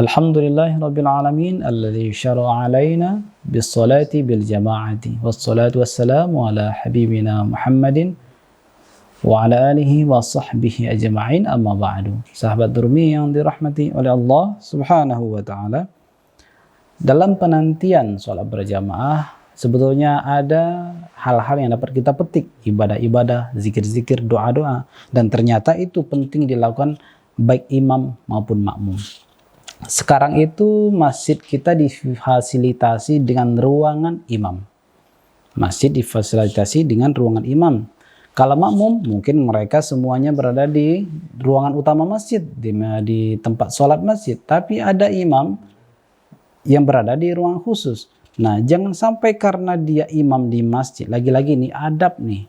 Alhamdulillahirabbil alamin alladzi syara'a 'alaina bis-sholati bil jama'ati wassalatu wassalamu ala habibina Muhammadin wa ala alihi wa sahbihi ajma'in, amma ba'du. Sahabat Durmi yang dirahmati oleh Allah Subhanahu wa taala, dalam penantian sholat berjamaah sebetulnya ada hal-hal yang dapat kita petik, ibadah-ibadah, zikir-zikir, doa-doa, dan ternyata itu penting dilakukan baik imam maupun makmum. Sekarang itu masjid kita difasilitasi dengan ruangan imam. Masjid difasilitasi dengan ruangan imam. Kalau makmum mungkin mereka semuanya berada di ruangan utama masjid, di tempat sholat masjid. Tapi ada imam yang berada di ruang khusus. Nah, jangan sampai karena dia imam di masjid, lagi-lagi ini adab nih.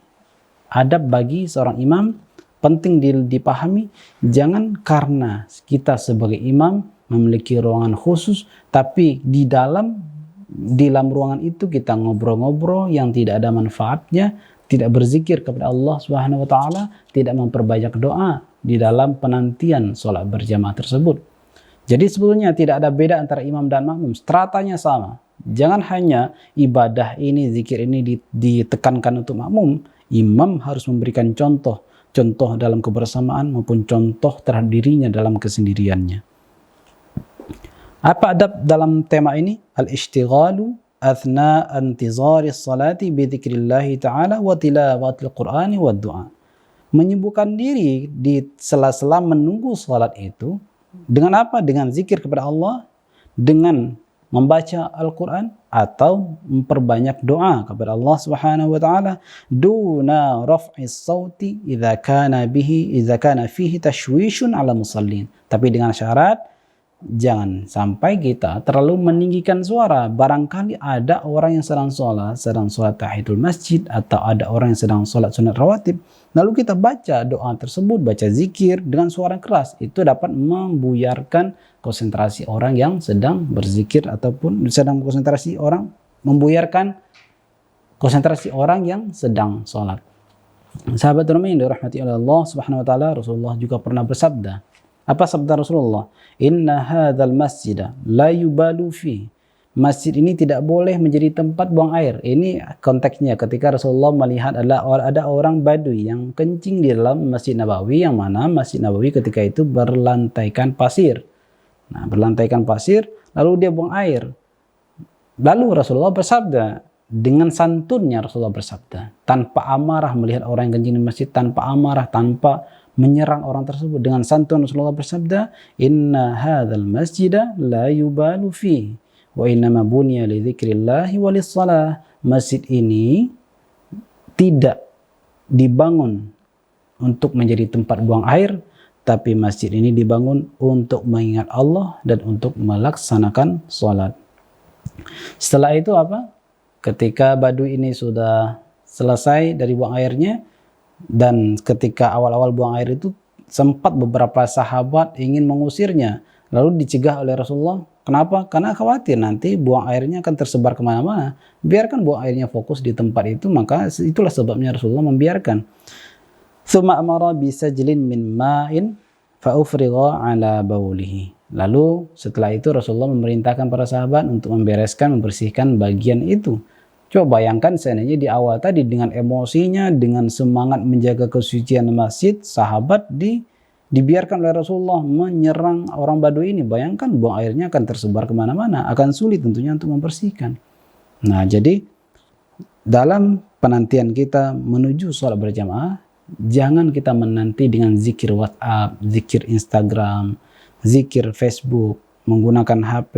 Adab bagi seorang imam penting dipahami. Jangan karena kita sebagai imam memiliki ruangan khusus, tapi di dalam ruangan itu kita ngobrol-ngobrol yang tidak ada manfaatnya, tidak berzikir kepada Allah Subhanahu wa taala, tidak memperbanyak doa di dalam penantian sholat berjamaah tersebut. Jadi sebetulnya tidak ada beda antara imam dan makmum, stratanya sama. Jangan hanya ibadah ini, zikir ini ditekankan untuk makmum, imam harus memberikan contoh dalam kebersamaan maupun contoh terhadap dirinya dalam kesendiriannya. Apa adab dalam tema ini? Al-ishtighalu athna intizari salati bi dzikrillah ta'ala wa tilawatil qur'ani wa du'a. Menyibukkan diri di sela-sela menunggu salat itu dengan apa? Dengan zikir kepada Allah, dengan membaca Al-Quran, atau memperbanyak doa kepada Allah Subhanahu wa taala, duna raf'is sauti idza kana fihi tashwishun 'ala musallin. Tapi dengan syarat jangan sampai kita terlalu meninggikan suara. Barangkali ada orang yang sedang sholat tahiyatul masjid, atau ada orang yang sedang sholat sunat rawatib, lalu kita baca doa tersebut, baca zikir dengan suara keras, itu dapat membuyarkan konsentrasi orang yang sedang berzikir, ataupun sedang membuyarkan konsentrasi orang yang sedang sholat. Sahabat Durmi yang dirahmati oleh Allah Subhanahu wa taala, Rasulullah juga pernah bersabda. Apa sabda Rasulullah? Inna hadzal masjida la yubalu fi. Masjid ini tidak boleh menjadi tempat buang air. Ini konteksnya ketika Rasulullah melihat ada orang Badui yang kencing di dalam Masjid Nabawi, yang mana Masjid Nabawi ketika itu berlantaikan pasir. Nah, berlantaikan pasir, lalu dia buang air. Lalu Rasulullah bersabda, dengan santunnya Rasulullah bersabda, tanpa amarah melihat orang yang kencing di masjid, tanpa amarah, tanpa menyerang orang tersebut, dengan santun Rasulullah bersabda, inna hadzal masjida la yubalu fi wa innama buniya li dzikrillahi wa lis-shalah. Masjid ini tidak dibangun untuk menjadi tempat buang air, tapi masjid ini dibangun untuk mengingat Allah dan untuk melaksanakan sholat. Setelah itu apa? Ketika Badui ini sudah selesai dari buang airnya, dan ketika awal-awal buang air itu sempat beberapa sahabat ingin mengusirnya, lalu dicegah oleh Rasulullah. Kenapa? Karena khawatir nanti buang airnya akan tersebar kemana-mana. Biarkan buang airnya fokus di tempat itu, maka itulah sebabnya Rasulullah membiarkan. Tsumma amara bisajlin min ma'in fa ufrigha ala baulihi. Lalu setelah itu Rasulullah memerintahkan para sahabat untuk membersihkan bagian itu. Coba bayangkan seandainya di awal tadi dengan emosinya, dengan semangat menjaga kesucian masjid, sahabat dibiarkan oleh Rasulullah menyerang orang Badui ini. Bayangkan buang airnya akan tersebar kemana-mana, akan sulit tentunya untuk membersihkan. Nah, jadi dalam penantian kita menuju sholat berjamaah, jangan kita menanti dengan zikir WhatsApp, zikir Instagram, zikir Facebook, menggunakan HP.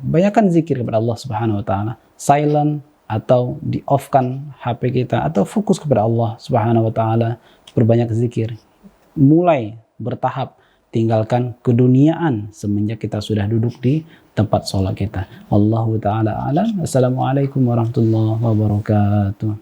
Banyakkan zikir kepada Allah Subhanahu wa taala, silent atau di-off-kan HP kita, atau fokus kepada Allah Subhanahu wa taala, berbanyak zikir. Mulai bertahap tinggalkan keduniaan semenjak kita sudah duduk di tempat sholat kita. Wallahu taala alam. Assalamualaikum warahmatullahi wabarakatuh.